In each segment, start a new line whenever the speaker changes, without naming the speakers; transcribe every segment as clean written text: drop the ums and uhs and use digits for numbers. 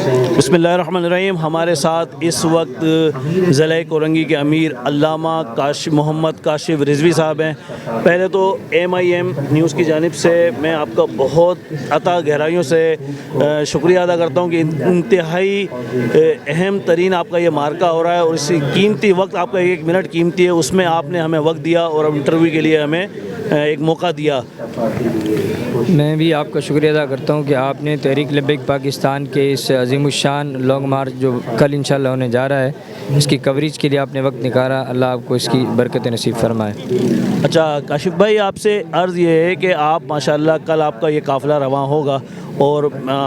بسم اللہ الرحمن الرحیم۔ ہمارے ساتھ اس وقت ضلع کورنگی کے امیر علامہ محمد کاشف رضوی صاحب ہیں۔ پہلے تو MIM نیوز کی جانب سے میں آپ کا بہت عطا گہرائیوں سے شکریہ ادا کرتا ہوں کہ انتہائی اہم ترین آپ کا یہ مارکہ ہو رہا ہے، اور اس قیمتی وقت آپ کا 1 منٹ قیمتی ہے، اس میں آپ نے ہمیں وقت دیا اور انٹرویو کے لیے ہمیں ایک موقع دیا۔
میں بھی آپ کا شکریہ ادا کرتا ہوں کہ آپ نے تحریک لبیک پاکستان کے اس عظیم الشان لانگ مارچ جو کل انشاءاللہ ہونے جا رہا ہے، اس کی کوریج کے لیے آپ نے وقت نکالا۔ اللہ آپ کو اس کی برکت نصیب فرمائے۔
اچھا کاشف بھائی، آپ سے عرض یہ ہے کہ آپ ماشاءاللہ کل آپ کا یہ قافلہ رواں ہوگا، اور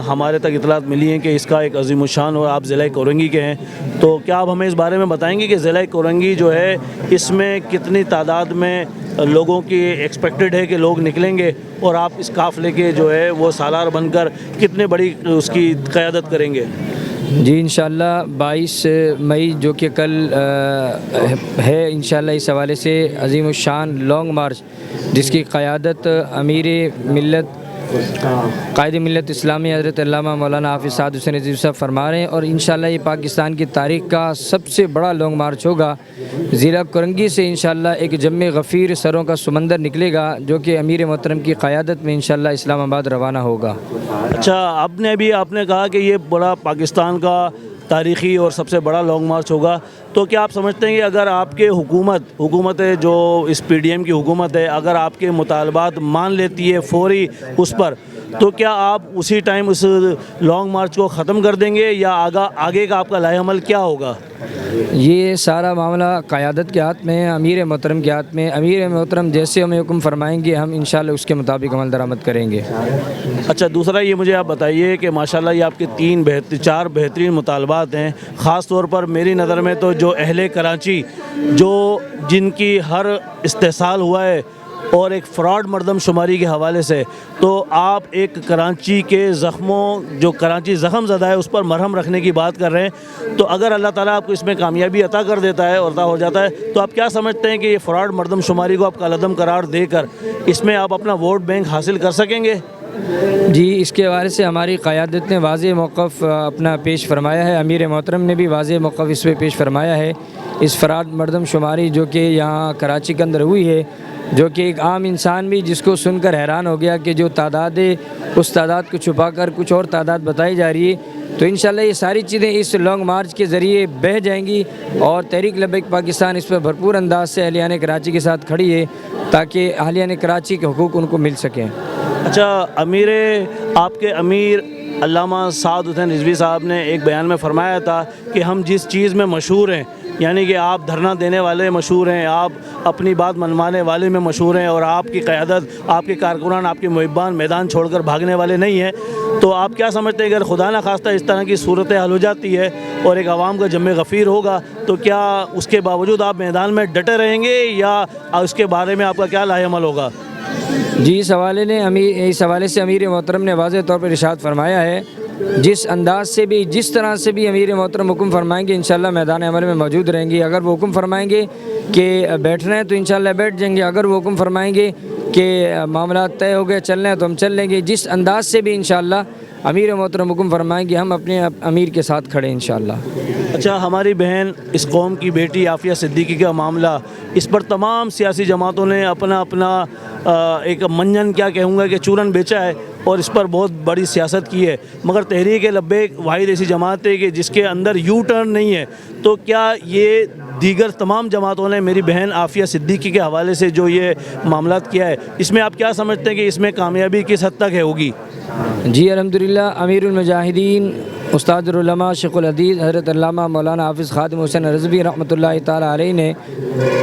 ہمارے تک اطلاعات ملی ہیں کہ اس کا ایک عظیم الشان، اور آپ ضلع کورنگی کے ہیں، تو کیا آپ ہمیں اس بارے میں بتائیں گے کہ ضلع کورنگی جو ہے اس میں کتنی تعداد میں لوگوں کی ایکسپیکٹڈ ہے کہ لوگ نکلیں گے، اور آپ اس قافلے کے جو ہے وہ سالار بن کر کتنے بڑی اس کی قیادت کریں گے؟
جی انشاءاللہ 22 مئی جو کہ کل ہے، انشاءاللہ اس حوالے سے عظیم الشان لانگ مارچ جس کی قیادت امیر ملت قائد ملت اسلامی حضرت علامہ مولانا حافظ سعد حسین رضوی صاحب فرما رہے ہیں، اور انشاءاللہ یہ پاکستان کی تاریخ کا سب سے بڑا لانگ مارچ ہوگا۔ ضلع کورنگی سے انشاءاللہ ایک جم غفیر سروں کا سمندر نکلے گا جو کہ امیر محترم کی قیادت میں انشاءاللہ اسلام آباد روانہ ہوگا۔
اچھا، آپ نے کہا کہ یہ بڑا پاکستان کا تاریخی اور سب سے بڑا لانگ مارچ ہوگا، تو کیا آپ سمجھتے ہیں کہ اگر آپ کے حکومت جو اس PDM کی حکومت ہے، اگر آپ کے مطالبات مان لیتی ہے فوری اس پر، تو کیا آپ اسی ٹائم اس لانگ مارچ کو ختم کر دیں گے، یا آگے کا آپ کا لائحہ عمل کیا ہوگا؟
یہ سارا معاملہ قیادت کے ہاتھ میں ہے، امیر محترم کے ہاتھ میں۔ امیر محترم جیسے ہمیں حکم فرمائیں گے ہم انشاءاللہ اس کے مطابق عمل درآمد کریں گے۔
اچھا، دوسرا یہ مجھے آپ بتائیے کہ ماشاءاللہ یہ آپ کے 4 بہترین مطالبات ہیں، خاص طور پر میری نظر میں تو جو اہل کراچی جن کی ہر استحصال ہوا ہے، اور ایک فراڈ مردم شماری کے حوالے سے، تو آپ ایک کراچی کے جو کراچی زخم زدہ ہے اس پر مرہم رکھنے کی بات کر رہے ہیں، تو اگر اللہ تعالیٰ آپ کو اس میں کامیابی عطا کر دیتا ہے اور عطا ہو جاتا ہے، تو آپ کیا سمجھتے ہیں کہ یہ فراڈ مردم شماری کو آپ کالعدم قرار دے کر اس میں آپ اپنا ووٹ بینک حاصل کر سکیں گے؟
جی، اس کے حوالے سے ہماری قیادت نے واضح موقف اپنا پیش فرمایا ہے، امیر محترم نے بھی واضح موقف اس پہ پیش فرمایا ہے۔ اس فراڈ مردم شماری جو کہ یہاں کراچی کے اندر ہوئی ہے، جو کہ ایک عام انسان بھی جس کو سن کر حیران ہو گیا کہ جو تعداد ہے اس تعداد کو چھپا کر کچھ اور تعداد بتائی جا رہی ہے، تو انشاءاللہ یہ ساری چیزیں اس لانگ مارچ کے ذریعے بہہ جائیں گی، اور تحریک لبیک پاکستان اس پہ بھرپور انداز سے اہلیان کراچی کے ساتھ کھڑی ہے تاکہ اہلیان کراچی کے حقوق ان کو مل سکیں۔
اچھا، آپ کے امیر علامہ سعد حسین رضوی صاحب نے ایک بیان میں فرمایا تھا کہ ہم جس چیز میں مشہور ہیں، یعنی کہ آپ دھرنا دینے والے مشہور ہیں، آپ اپنی بات منوانے والے میں مشہور ہیں، اور آپ کی قیادت، آپ کے کارکنان، آپ کے محبان میدان چھوڑ کر بھاگنے والے نہیں ہیں، تو آپ کیا سمجھتے ہیں اگر خدا نہ خواستہ اس طرح کی صورتحال ہو جاتی ہے اور ایک عوام کا جم غفیر ہوگا، تو کیا اس کے باوجود آپ میدان میں ڈٹے رہیں گے، یا اس کے بارے میں آپ کا کیا لائحہ عمل ہوگا؟
جی، اس حوالے سے امیر محترم نے واضح طور پر ارشاد فرمایا ہے، جس انداز سے بھی جس طرح سے بھی امیر محترم حکم فرمائیں گے انشاءاللہ میدان عمل میں موجود رہیں گے۔ اگر وہ حکم فرمائیں گے کہ بیٹھنا ہے تو انشاءاللہ بیٹھ جائیں گے، اگر وہ حکم فرمائیں گے کہ معاملات طے ہو گئے چلنا ہے تو ہم چل لیں گے۔ جس انداز سے بھی انشاءاللہ امیر محترم حکم فرمائیں گے ہم اپنے امیر کے ساتھ کھڑے انشاءاللہ۔
اچھا، ہماری بہن اس قوم کی بیٹی عافیہ صدیقی کا معاملہ، اس پر تمام سیاسی جماعتوں نے اپنا ایک منجن کیا کہوں گا کہ چورن بیچا ہے، اور اس پر بہت بڑی سیاست کی ہے، مگر تحریک لبیک واحد ایسی جماعت ہے کہ جس کے اندر یو ٹرن نہیں ہے، تو کیا یہ دیگر تمام جماعتوں نے میری بہن عافیہ صدیقی کے حوالے سے جو یہ معاملات کیا ہے، اس میں آپ کیا سمجھتے ہیں کہ اس میں کامیابی کس حد تک ہوگی؟
جی الحمدللہ، امیر المجاہدین استاد العلماء شیخ الحدیث حضرت علامہ مولانا حافظ خادم حسین رضوی رحمۃ اللہ تعالیٰ علیہ نے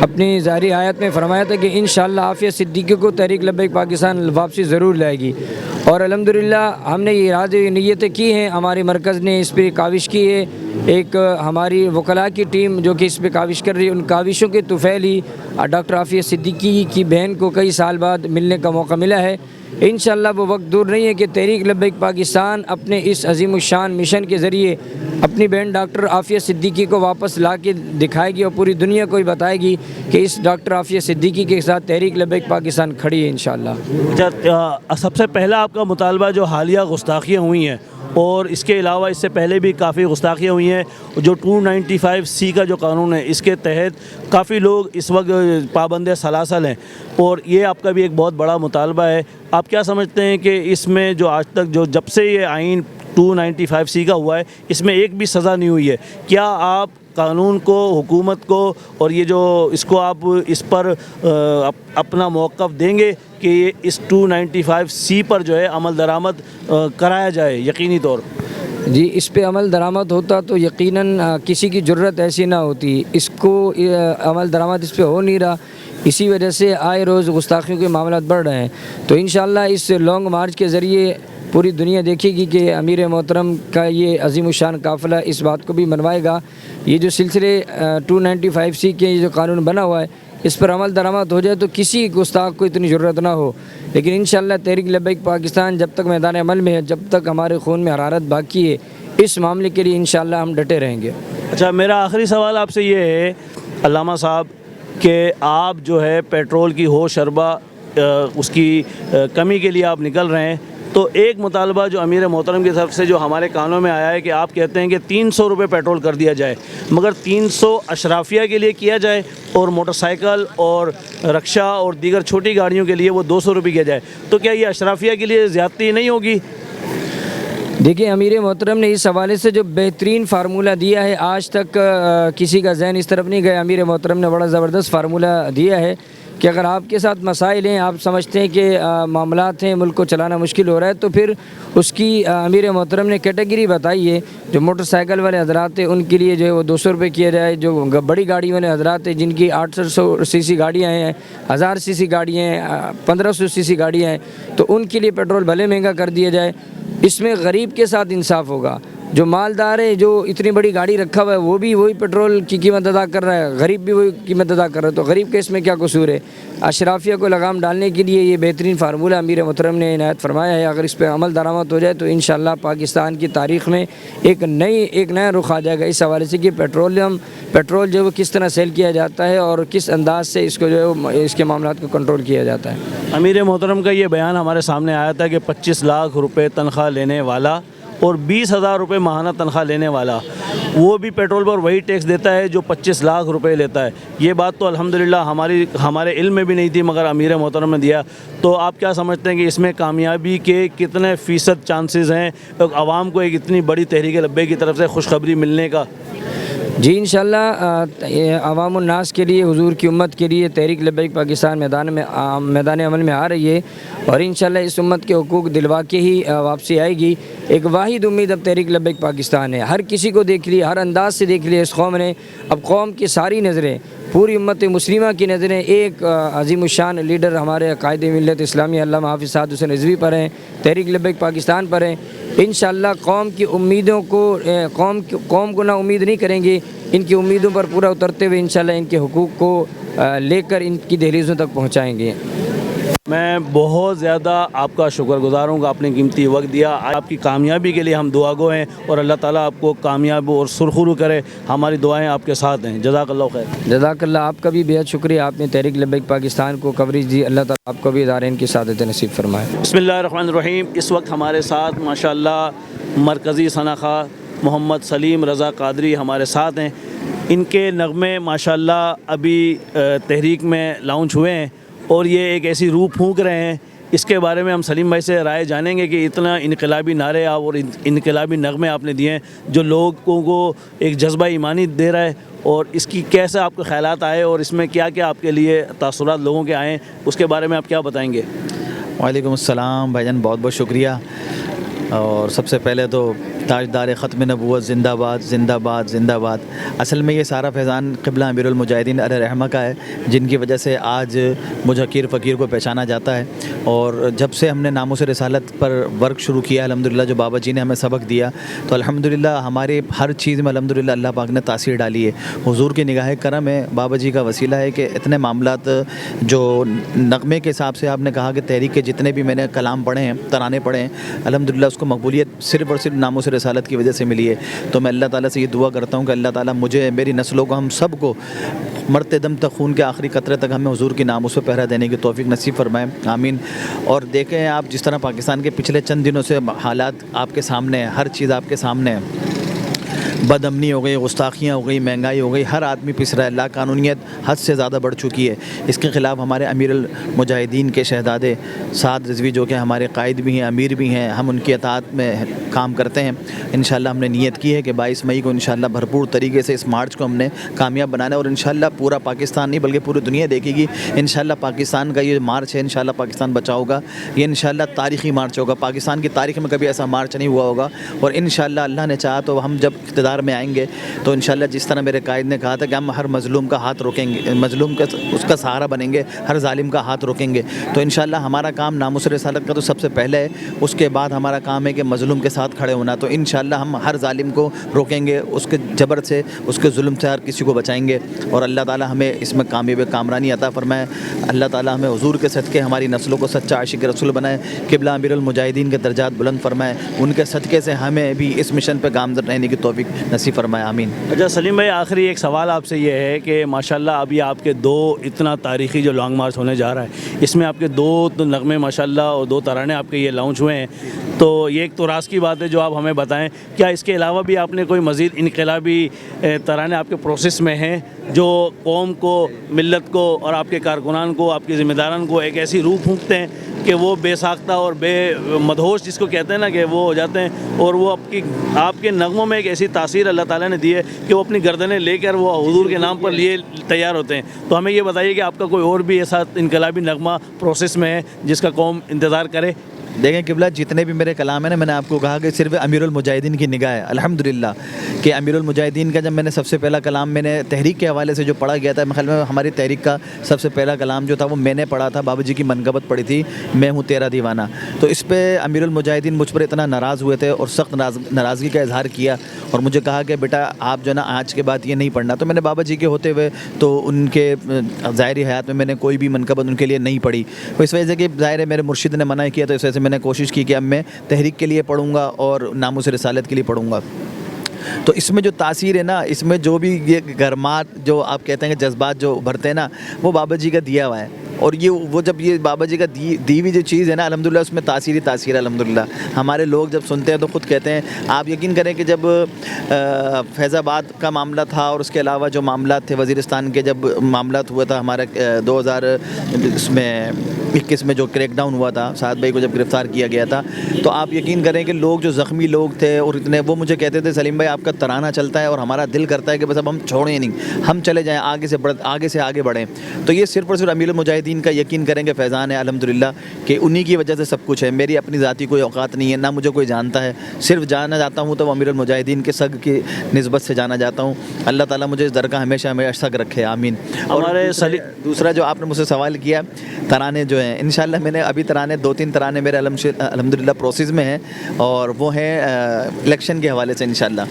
اپنی ظاہری آیت میں فرمایا تھا کہ انشاءاللہ عافیہ صدیقی کو تحریک لبیک پاکستان واپسی ضرور لائے گی، اور الحمدللہ ہم نے یہ ارادے نیتیں کی ہیں، ہمارے مرکز نے اس پہ کاوش کی ہے، ایک ہماری وکلاء کی ٹیم جو کہ اس پہ کاوش کر رہی ہے، ان کاوشوں کے طفیل ہی ڈاکٹر عافیہ صدیقی کی بہن کو کئی سال بعد ملنے کا موقع ملا ہے۔ انشاءاللہ وہ وقت دور نہیں ہے کہ تحریک لبیک پاکستان اپنے اس عظیم الشان مشن کے ذریعے اپنی بہن ڈاکٹر عافیہ صدیقی کو واپس لا کے دکھائے گی، اور پوری دنیا کو بتائے گی کہ اس ڈاکٹر عافیہ صدیقی کے ساتھ تحریک لبیک پاکستان کھڑی ہے انشاءاللہ۔
سب سے پہلا آپ کا مطالبہ جو حالیہ گستاخیاں ہوئی ہیں اور اس کے علاوہ اس سے پہلے بھی کافی گستاخیاں ہوئی ہیں. جو 295C کا جو قانون ہے اس کے تحت کافی لوگ اس وقت پابند سلاسل ہیں, اور یہ آپ کا بھی ایک بہت بڑا مطالبہ ہے. آپ کیا سمجھتے ہیں کہ اس میں جو آج تک جب سے یہ آئین 295C کا ہوا ہے اس میں ایک بھی سزا نہیں ہوئی ہے, کیا آپ قانون کو, حکومت کو, اور یہ جو اس کو آپ اس پر اپنا موقف دیں گے کہ یہ اس 295C پر جو ہے عمل درآمد کرایا جائے یقینی طور؟
جی, اس پہ عمل درآمد ہوتا تو یقیناً کسی کی جرت ایسی نہ ہوتی. اس کو عمل درآمد اس پہ ہو نہیں رہا, اسی وجہ سے آئے روز گستاخیوں کے معاملات بڑھ رہے ہیں. تو انشاءاللہ اس لانگ مارچ کے ذریعے پوری دنیا دیکھے گی کہ امیر محترم کا یہ عظیم الشان قافلہ اس بات کو بھی منوائے گا. یہ جو سلسلے 295C کے جو قانون بنا ہوا ہے اس پر عمل درآمد ہو جائے تو کسی گستاخ کو اتنی ضرورت نہ ہو. لیکن انشاءاللہ تحریک لبیک پاکستان جب تک میدان عمل میں ہے, جب تک ہمارے خون میں حرارت باقی ہے, اس معاملے کے لیے انشاءاللہ ہم ڈٹے رہیں گے.
اچھا, میرا آخری سوال آپ سے یہ ہے علامہ صاحب کہ آپ جو ہے پیٹرول کی ہوش شربہ اس کی کمی کے لیے آپ نکل رہے ہیں, تو ایک مطالبہ جو امیر محترم کی طرف سے جو ہمارے کانوں میں آیا ہے کہ آپ کہتے ہیں کہ 300 روپے پیٹرول کر دیا جائے, مگر 300 اشرافیہ کے لیے کیا جائے اور موٹر سائیکل اور رکشہ اور دیگر چھوٹی گاڑیوں کے لیے وہ 200 روپے کیا جائے, تو کیا یہ اشرافیہ کے لیے زیادتی نہیں ہوگی؟
دیکھیں, امیر محترم نے اس حوالے سے جو بہترین فارمولہ دیا ہے, آج تک کسی کا ذہن اس طرف نہیں گیا. امیر محترم نے بڑا زبردست فارمولہ دیا ہے کہ اگر آپ کے ساتھ مسائل ہیں, آپ سمجھتے ہیں کہ معاملات ہیں, ملک کو چلانا مشکل ہو رہا ہے, تو پھر اس کی امیر محترم نے کیٹیگری بتائی ہے. جو موٹر سائیکل والے حضرات ہیں ان کے لیے جو ہے وہ 200 روپے کیا جائے. جو بڑی گاڑی والے حضرات ہیں جن کی 800cc گاڑیاں ہیں, 1000cc گاڑیاں ہیں, 1500cc گاڑیاں ہیں, تو ان کے لیے پیٹرول بھلے مہنگا کر دیا جائے. اس میں غریب کے ساتھ انصاف ہوگا. جو مالدار ہے, جو اتنی بڑی گاڑی رکھا ہوا ہے, وہ بھی وہی پیٹرول کی قیمت ادا کر رہا ہے, غریب بھی وہی قیمت ادا کر رہا ہے, تو غریب کے اس میں کیا قصور ہے؟ اشرافیہ کو لگام ڈالنے کے لیے یہ بہترین فارمولہ امیر محترم نے عنایت فرمایا ہے. اگر اس پہ عمل درآمد ہو جائے تو انشاءاللہ پاکستان کی تاریخ میں ایک نیا رخ آ جائے گا اس حوالے سے کہ پیٹرول جو ہے وہ کس طرح سیل کیا جاتا ہے اور کس انداز سے اس کو جو ہے اس کے معاملات کو کنٹرول کیا جاتا ہے.
امیر محترم کا یہ بیان ہمارے سامنے آیا تھا کہ 25 لاکھ روپے تنخواہ لینے والا اور 20,000 روپے ماہانہ تنخواہ لینے والا, وہ بھی پیٹرول پر وہی ٹیکس دیتا ہے جو 25 لاکھ روپے لیتا ہے. یہ بات تو الحمدللہ ہمارے علم میں بھی نہیں تھی, مگر امیر محترم نے دیا. تو آپ کیا سمجھتے ہیں کہ اس میں کامیابی کے کتنے فیصد چانسز ہیں عوام کو ایک اتنی بڑی تحریک لبیک کی طرف سے خوشخبری ملنے کا؟
جی, انشاءاللہ عوام الناس کے لیے, حضور کی امت کے لیے تحریک لبیک پاکستان میدان عمل میں آ رہی ہے, اور انشاءاللہ اس امت کے حقوق دلوا کے ہی واپسی آئے گی. ایک واحد امید اب تحریک لبیک پاکستان ہے. ہر کسی کو دیکھ لیا, ہر انداز سے دیکھ لیا اس قوم نے. اب قوم کی ساری نظریں, پوری امت مسلمہ کی نظریں ایک عظیم الشان لیڈر ہمارے قائد ملت اسلامی علامہ حافظ سعد حسین رضوی پر ہیں, تحریک لبیک پاکستان پر ہیں. انشاءاللہ قوم کی امیدوں کو قوم کو نا امید نہیں کریں گے, ان کی امیدوں پر پورا اترتے ہوئے انشاءاللہ ان کے حقوق کو لے کر ان کی دہلیزوں تک پہنچائیں گے.
میں بہت زیادہ آپ کا شکر گزار ہوں کہ آپ نے قیمتی وقت دیا. آپ کی کامیابی کے لیے ہم دعا گو ہیں, اور اللہ تعالیٰ آپ کو کامیاب اور سرخرو کرے. ہماری دعائیں آپ کے ساتھ ہیں. جزاک اللہ خیر.
جزاک اللہ, آپ کا بھی بہت شکریہ. آپ نے تحریک لبیک پاکستان کو کوریج دی. اللہ تعالیٰ آپ کو بھی ادارین کی سعادت نصیب فرمائے.
بسم اللہ الرحمن الرحیم. اس وقت ہمارے ساتھ ماشاءاللہ مرکزی ثنا خواہ محمد سلیم رضا قادری ہمارے ساتھ ہیں. ان کے نغمے ماشاءاللہ ابھی تحریک میں لانچ ہوئے ہیں, اور یہ ایک ایسی روح پھونک رہے ہیں. اس کے بارے میں ہم سلیم بھائی سے رائے جانیں گے کہ اتنا انقلابی نعرے آپ اور انقلابی نغمے آپ نے دیے ہیں جو لوگوں کو ایک جذبہ ایمانی دے رہا ہے, اور اس کی کیسے آپ کے خیالات آئے اور اس میں کیا کیا آپ کے لیے تاثرات لوگوں کے آئے, اس کے بارے میں آپ کیا بتائیں گے؟
وعلیکم السلام بھائی جان, بہت بہت شکریہ. اور سب سے پہلے تو تاجدار ختم نبوت زندہ باد زندہ باد زندہ باد. اصل میں یہ سارا فیضان قبلہ امیر المجاہدین علیہ رحمہ کا ہے, جن کی وجہ سے آج مجھ حقیر فقیر کو پہچانا جاتا ہے. اور جب سے ہم نے ناموس رسالت پر ورک شروع کیا الحمدللہ, جو بابا جی نے ہمیں سبق دیا, تو الحمدللہ ہمارے ہر چیز میں الحمدللہ اللہ پاک نے تاثیر ڈالی ہے. حضور کی نگاہ کرم ہے, بابا جی کا وسیلہ ہے کہ اتنے معاملات جو نغمے کے حساب سے آپ نے کہا کہ تحریک کے جتنے بھی میں نے کلام پڑھے ہیں, ترانے پڑھے ہیں, الحمدللہ اس کو مقبولیت صرف اور صرف ناموس رسالت کی وجہ سے ملی ہے. تو میں اللہ تعالیٰ سے یہ دعا کرتا ہوں کہ اللہ تعالیٰ مجھے, میری نسلوں کو, ہم سب کو مرتے دم تک, خون کے آخری قطرے تک ہمیں حضور کی ناموس پہ پہرا دینے کی توفیق نصیب فرمائے, آمین. اور دیکھیں آپ جس طرح پاکستان کے پچھلے چند دنوں سے حالات آپ کے سامنے ہیں, ہر چیز آپ کے سامنے ہے. بد امنی ہو گئی, گستاخیاں ہو گئی, مہنگائی ہو گئی, ہر آدمی پس رہا ہے, لا قانونیت حد سے زیادہ بڑھ چکی ہے. اس کے خلاف ہمارے امیر المجاہدین کے شہزادے سعد رضوی جو کہ ہمارے قائد بھی ہیں, امیر بھی ہیں, ہم ان کی اطاعت میں کام کرتے ہیں. انشاءاللہ ہم نے نیت کی ہے کہ 22 مئی کو انشاءاللہ بھرپور طریقے سے اس مارچ کو ہم نے کامیاب بنانا ہے, اور انشاءاللہ پورا پاکستان نہیں بلکہ پوری دنیا دیکھے گی. انشاءاللہ پاکستان کا یہ مارچ ہے, انشاءاللہ پاکستان بچاؤ گا. یہ انشاءاللہ تاریخی مارچ ہوگا, پاکستان کی تاریخ میں کبھی ایسا مارچ نہیں ہوا ہوگا. اور انشاءاللہ اللہ نے چاہا تو ہم جب اقتدار میں آئیں گے تو انشاءاللہ جس طرح میرے قائد نے کہا تھا کہ ہم ہر مظلوم کا ہاتھ روکیں گے, مظلوم کا اس کا سہارا بنیں گے, ہر ظالم کا ہاتھ روکیں گے. تو انشاءاللہ ہمارا کام ناموس رسالت کا تو سب سے پہلے ہے, اس کے بعد ہمارا کام ہے کہ مظلوم کے ساتھ کھڑے ہونا. تو انشاءاللہ ہم ہر ظالم کو روکیں گے, اس کے جبر سے, اس کے ظلم سے ہر کسی کو بچائیں گے. اور اللہ تعالیٰ ہمیں اس میں کامیاب کامرانی عطا فرمائے. اللہ تعالیٰ ہمیں حضور کے صدقے ہماری نسلوں کو سچا عاشق رسول بنائے, قبلہ امیر المجاہدین کے درجات بلند فرمائے. ان کے صدقے سے ہمیں بھی اس مشن پہ گامزن رہنے کی توفیق نصیب فرمائے, آمین.
اچھا سلیم بھائی, آخری ایک سوال آپ سے یہ ہے کہ ماشاءاللہ ابھی آپ کے 2 اتنا تاریخی جو لانگ مارچ ہونے جا رہا ہے, اس میں آپ کے 2 نغمے ماشاءاللہ اور 2 ترانے آپ کے یہ لانچ ہوئے ہیں. تو یہ ایک تو راز کی بات ہے جو آپ ہمیں بتائیں, کیا اس کے علاوہ بھی آپ نے کوئی مزید انقلابی ترانے آپ کے پروسیس میں ہیں جو قوم کو, ملت کو اور آپ کے کارکنان کو, آپ کے ذمہ داران کو ایک ایسی روح پھونکتے ہیں کہ وہ بے ساختہ اور بے مدہوش جس کو کہتے ہیں نا کہ وہ ہو جاتے ہیں, اور وہ آپ کے نغموں میں ایک ایسی تاثیر اللہ تعالیٰ نے دی ہے کہ وہ اپنی گردنیں لے کر وہ حضور کے نام پر لیے تیار ہوتے ہیں. تو ہمیں یہ بتائیے کہ آپ کا کوئی اور بھی ایسا انقلابی نغمہ پروسیس میں ہے جس کا قوم انتظار کرے.
دیکھیں قبلہ, جتنے بھی میرے کلام ہیں نا, میں نے آپ کو کہا کہ صرف امیر المجاہدین کی نگاہ ہے الحمدللہ. کہ امیر المجاہدین کا جب میں نے سب سے پہلا کلام میں نے تحریک کے حوالے سے جو پڑھا گیا تھا, خیال میں ہماری تحریک کا سب سے پہلا کلام جو تھا وہ میں نے پڑھا تھا, بابا جی کی منقبت پڑھی تھی, میں ہوں تیرا دیوانہ. تو اس پہ امیر المجاہدین مجھ پر اتنا ناراض ہوئے تھے اور سخت ناراضگی کا اظہار کیا, اور مجھے کہا کہ بیٹا آپ جو ہے نا آج کے بعد یہ نہیں پڑھنا. تو میں نے بابا جی کے ہوتے ہوئے تو ان کے ظاہری حیات میں نے کوئی بھی منقبت ان کے لیے نہیں پڑھی. اس وجہ سے کہ ظاہر ہے میرے مرشد نے منع کیا, تو اس وجہ سے میں نے کوشش کی کہ اب میں تحریک کے لیے پڑھوں گا اور ناموس رسالت کے لیے پڑھوں گا. تو اس میں جو تاثیر ہے نا, اس میں جو بھی یہ گرمات جو آپ کہتے ہیں کہ جذبات جو بھرتے ہیں نا, وہ بابا جی کا دیا ہوا ہے. اور یہ وہ جب یہ بابا جی کا دی ہوئی جو چیز ہے نا, الحمدللہ اس میں تاثیر ہے الحمدللہ. ہمارے لوگ جب سنتے ہیں تو خود کہتے ہیں, آپ یقین کریں کہ جب فیض آباد کا معاملہ تھا اور اس کے علاوہ جو معاملات تھے وزیرستان کے, جب معاملات ہوا تھا ہمارے 2021 میں جو کریک ڈاؤن ہوا تھا, سعد بھائی کو جب گرفتار کیا گیا تھا, تو آپ یقین کریں کہ لوگ جو زخمی لوگ تھے اور اتنے, وہ مجھے کہتے تھے سلیم بھائی آپ کا ترانہ چلتا ہے اور ہمارا دل کرتا ہے کہ بس اب ہم چھوڑیں نہیں, ہم چلے جائیں, آگے سے آگے بڑھیں. تو یہ صرف اور صرف امیر المجاہدین کا یقین کریں کہ فیضان ہے الحمدللہ, کہ انہی کی وجہ سے سب کچھ ہے. میری اپنی ذاتی کوئی اوقات نہیں ہے, نہ مجھے کوئی جانتا ہے, صرف جانا جاتا ہوں تو امیر المجاہدین کے سگ کی نسبت سے جانا جاتا ہوں. اللہ تعالیٰ مجھے اس در کا ہمیشہ سگ رکھے, آمین. اور دوسرا جو آپ نے مجھ سے سوال کیا, ترانے جو ہیں, انشاءاللہ میں نے ابھی 2-3 ترانے میرے الحمدللہ پروسیس میں ہیں, اور وہ ہیں الیکشن کے حوالے سے انشاءاللہ.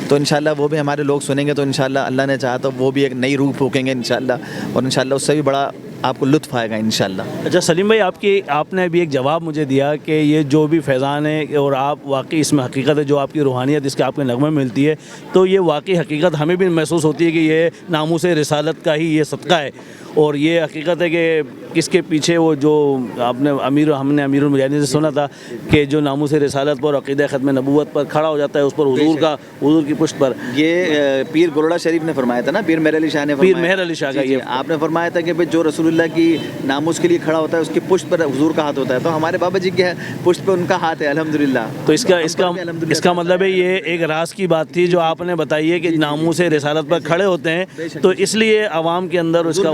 تو انشاءاللہ وہ بھی ہمارے لوگ سنیں گے, تو انشاءاللہ اللہ نے چاہا تو وہ بھی ایک نئی روح پھونکیں گے انشاءاللہ, اور انشاءاللہ اس سے بھی بڑا آپ کو لطف آئے گا انشاءاللہ.
اچھا سلیم بھائی, آپ نے ابھی ایک جواب مجھے دیا کہ یہ جو بھی فیضان ہے اور آپ واقعی اس میں حقیقت ہے, جو آپ کی روحانیت اس کے آپ کے نغمے میں ملتی ہے, تو یہ واقعی حقیقت ہمیں بھی محسوس ہوتی ہے کہ یہ ناموس رسالت کا ہی یہ صدقہ ہے. اور یہ حقیقت ہے کہ اس کے پیچھے وہ جو ہم نے امیر المجاہدین سے سنا تھا کہ جو ناموس رسالت پر, عقیدہ ختم نبوت پر کھڑا ہو جاتا ہے, اس پر حضور کی پشت پر,
یہ پیر گولڑا شریف نے فرمایا تھا نا, پیر مہر علی شاہ نے,
پیر مہر علی شاہ کا, یہ
آپ نے فرمایا تھا کہ جو رسول اللہ کی ناموس کے لیے کھڑا ہوتا ہے اس کی پشت پر حضور کا ہاتھ ہوتا ہے. تو ہمارے بابا جی کے پشت پہ ان کا ہاتھ ہے الحمدللہ.
تو اس کا مطلب ہے یہ ایک راز کی بات تھی جو آپ نے بتائی ہے کہ ناموس رسالت پر کھڑے ہوتے ہیں, تو اس لیے عوام کے اندر اس کا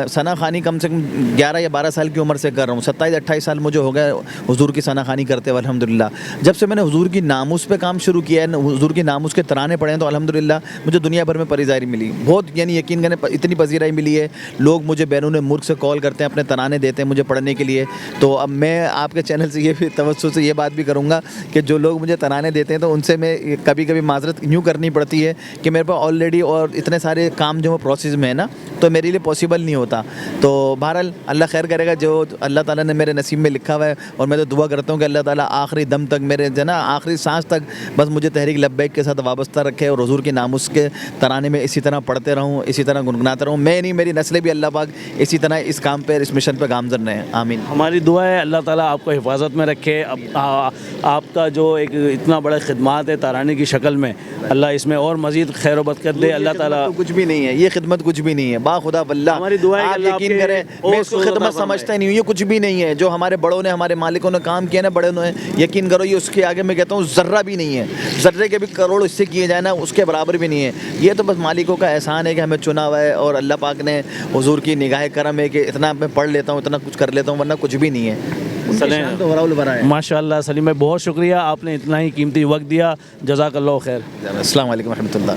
ثنا خوانی کم سے کم 11 یا 12 سال کی عمر سے کر رہا ہوں. 27-28 سال مجھے ہو گئے حضور کی ثنا خوانی کرتے ہوئے الحمدللہ. جب سے میں نے حضور کی ناموس پہ کام شروع کیا ہے, حضور کی ناموس کے ترانے پڑھے ہیں, تو الحمدللہ مجھے دنیا بھر میں پذیرائی ملی, بہت, یعنی یقین کریں اتنی پذیرائی ملی ہے. لوگ مجھے بیرون ملک سے کال کرتے ہیں, اپنے ترانے دیتے ہیں مجھے پڑھنے کے لیے. تو اب میں آپ کے چینل سے یہ بھی توسط سے یہ بات بھی کروں گا کہ جو لوگ مجھے ترانے دیتے ہیں تو ان سے میں کبھی معذرت یوں کرنی پڑتی ہے کہ میرے پاس آلریڈی اور اتنے سارے کام جو پروسیس میں ہے نا, تو میرے لیے لیے پاسبل نہیں ہوتا. تو بہرحال اللہ خیر کرے گا, جو اللہ تعالیٰ نے میرے نصیب میں لکھا ہوا ہے, اور میں تو دعا کرتا ہوں کہ اللہ تعالیٰ آخری دم تک میرے جو ہے نا آخری سانس تک بس مجھے تحریک لبیک کے ساتھ وابستہ رکھے, اور حضور کے ناموس کے ترانے میں اسی طرح پڑھتے رہوں, اسی طرح گنگناتا رہوں. میں نہیں, میری نسلیں بھی اللہ پاک اسی طرح اس کام پہ, اس مشن پہ گامزن رہیں. آمین.
ہماری دعا ہے اللہ تعالیٰ آپ کو حفاظت میں رکھے. آپ کا جو ایک اتنا بڑا خدمات ہے ترانے کی شکل میں, اللہ اس میں اور مزید خیر و برکت دے. اللہ تعالیٰ
کچھ بھی نہیں ہے, یہ خدمت کچھ بھی نہیں ہے, با خدا واللہ
ہماری دعا ہے کہ
آپ
اللہ آپ
یقین
کے
کریں, میں اس کو خدمت سمجھتا ہی نہیں ہوں, یہ کچھ بھی نہیں ہے. جو ہمارے بڑوں نے, ہمارے مالکوں نے کام کیا نا, بڑے نے, یقین کرو یہ اس کے آگے میں کہتا ہوں ذرہ بھی نہیں ہے. ذرے کے بھی کروڑ اس سے کیے جائیں نا, اس کے برابر بھی نہیں ہے. یہ تو بس مالکوں کا احسان ہے کہ ہمیں چنا ہوا ہے, اور اللہ پاک نے حضور کی نگاہ کرم ہے کہ اتنا میں پڑھ لیتا ہوں, اتنا کچھ کر لیتا ہوں, ورنہ کچھ بھی نہیں ہے.
ماشاء اللہ سلیم بھائی, بہت شکریہ, آپ نے اتنا ہی قیمتی وقت دیا. جزاک اللہ خیر.
السلام علیکم و رحمۃ اللہ.